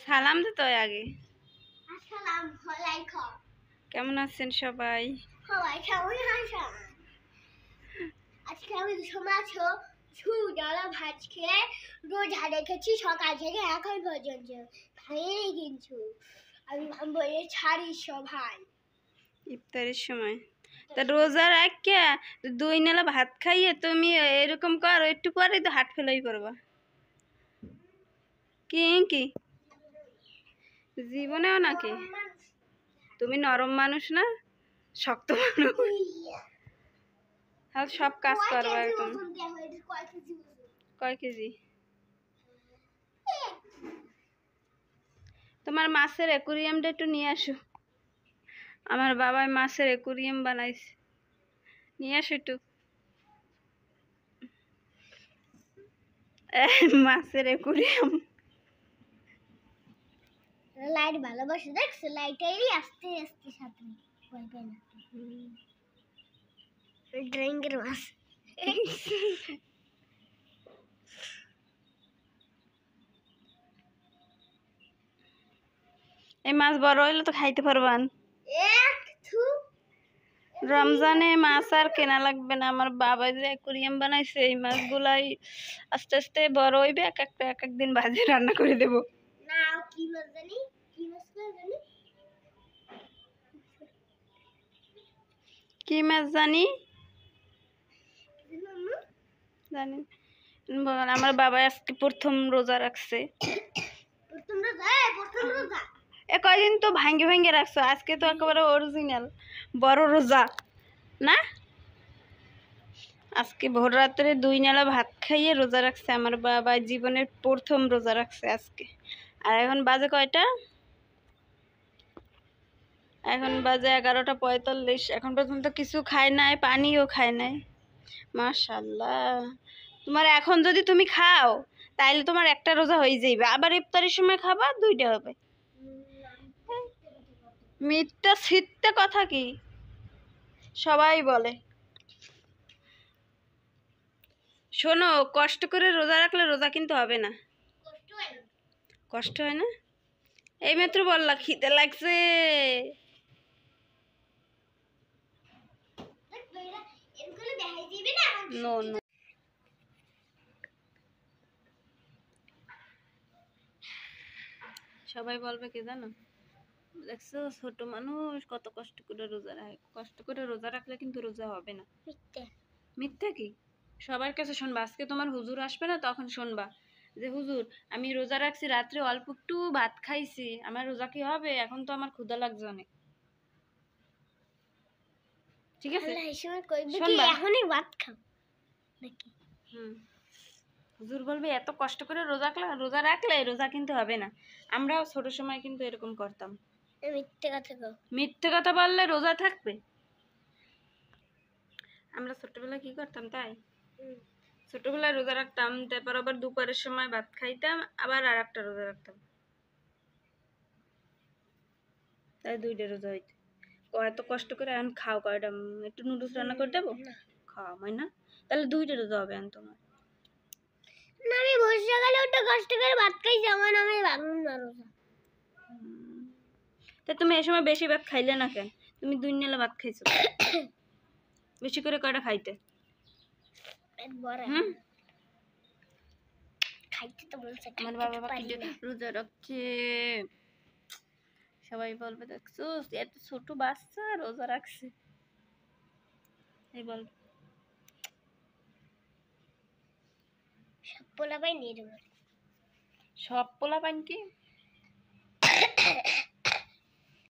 সালাম দিতে হয় আগে। আসসালামু আলাইকুম। কেমন আছেন সবাই? সবাই কেমন আছেন? আজকে আমি মাছ ডালা ভাত খেয়ে রোজা রেখেছি সকাল থেকে এখন পর্যন্ত। খাইনি কিন্তু আমি বলে ছাড়ি সবাই ইফতারের সময় তা রোজা রাখিয়া 2 নেলা ভাত খাইয়ে তুমি এরকম করো, একটু পরে তো হাট ফেলাই করবা। কি জীবনেও নাকি তুমি নরম মানুষ না, শক্ত মানুষ। হ্যাঁ, সব কাজ করবা একদম। কয় কেজি? তোমার মাছের অ্যাকুরিয়ামটা একটু নিয়ে আসো। আমার বাবা মাছের অ্যাকুরিয়াম বানাইছে, নিয়ে আসো একটু। মাছের অ্যাকুরিয়াম। লাইট ভালোবাসে দেখছো, লাইটেরই আস্তে আস্তে সাথে বলবে না ড্রিঙ্কের মাছ। এই মাছ বড় হইলে তো খাইতে পারবান। রমজানে মাছ আর কেনা লাগবে না। আমার বাবা যে অ্যাকুরিয়াম বানাইছে, এই মাছগুলাই আস্তে আস্তে বড় হইবে, এক এক দিন ভাজি রান্না করে দেব। না কি মাছ জানি, কি মাছ জানি, কি মাছ জানি জানি আমার বাবা আজকে প্রথম রোজা রাখছে। প্রথম রোজা এ কয়দিন তো ভাঙ্গে ভাঙ্গে রাখছো, আজকে তো একেবারে অরিজিনাল বড় রোজা না। আজকে ভোর রাত্রে 2 নেলা ভাত খাইয়ে রোজা রাখছে আমার বাবা, জীবনের প্রথম রোজা রাখছে আজকে। আর এখন বাজে কয়টা? এখন বাজে 11:45। এখন পর্যন্ত কিছু খায় নাই, পানিও খায় নাই। মাশাআল্লাহ। তোমার এখন যদি তুমি খাও তাইলে তোমার একটা রোজা হয়ে যাইবে, আবার ইফতারের সময় খাবা 2টা হবে। মিথ্যা ছিটতে কথা কি সবাই বলে। শোনো, কষ্ট করে রোজা রাখলে রোজা কিন্তু হবে না। কষ্ট হয় না? এই মাত্র বললা খিদে লাগছে। নো নো, সবাই বলবে কি জানো, দেখছো ছোট মানুষ কত কষ্ট করে রোজা রাখে। কষ্ট করে রোজা রাখলে কিন্তু রোজা হবে না। মিথ্যা কি? সবার কাছে শুনবা, আজকে তোমার হুজুর আসবে না, তখন শুনবা যে হুজুর আমি রোজা রাখছি, রাত্রে অল্প একটু ভাত খাইছি, আমার রোজা কি হবে? এখন তো আমার ক্ষুধা লাগছে অনেক। ঠিক আছে, শুনবা এখনই ভাত খাও নাকি? হুজুর বলবে এত কষ্ট করে রোজা রাখলে রোজা কিন্তু হবে না। আমরাও ছোট সময় কিন্তু এরকম করতাম। মিথ্যে কথা বল, মিথ্যে কথা বললে রোজা থাকবে? আমরা ছোটবেলায় কি করতাম তাই, ছোটবেলায় রোজা রাখতাম, তারপর আবার দুপুরের সময় ভাত খাইতাম, আবার আর একটা রোজা রাখতাম, তাই 2টা রোজা হইতো। এত কষ্ট করে এখন খাও কয়টা? একটু নুডলস রান্না করে দেবো, খাওয়া হয় না? তাহলে 2টা রোজা হবে এখন তোমার। না আমি বসে গেলে ওটা কষ্ট করে ভাত খাই, যেমন আমি ভাঙুন না রোজা। তা তুমি এই সময় বেশি ভাত খাইলে না কেন? তুমি 2 নেলা ভাত খাইছো, বেশি করে কয়টা খাইতে? খাইতে তো বলছে, আমার বাবা রোজা রাখছে, সবাই বলবে দেখছো এত ছোট বাচ্চা রোজা রাখছে, এই বল। সব পোলাপাই নির্ভর, সব পোলা পান কি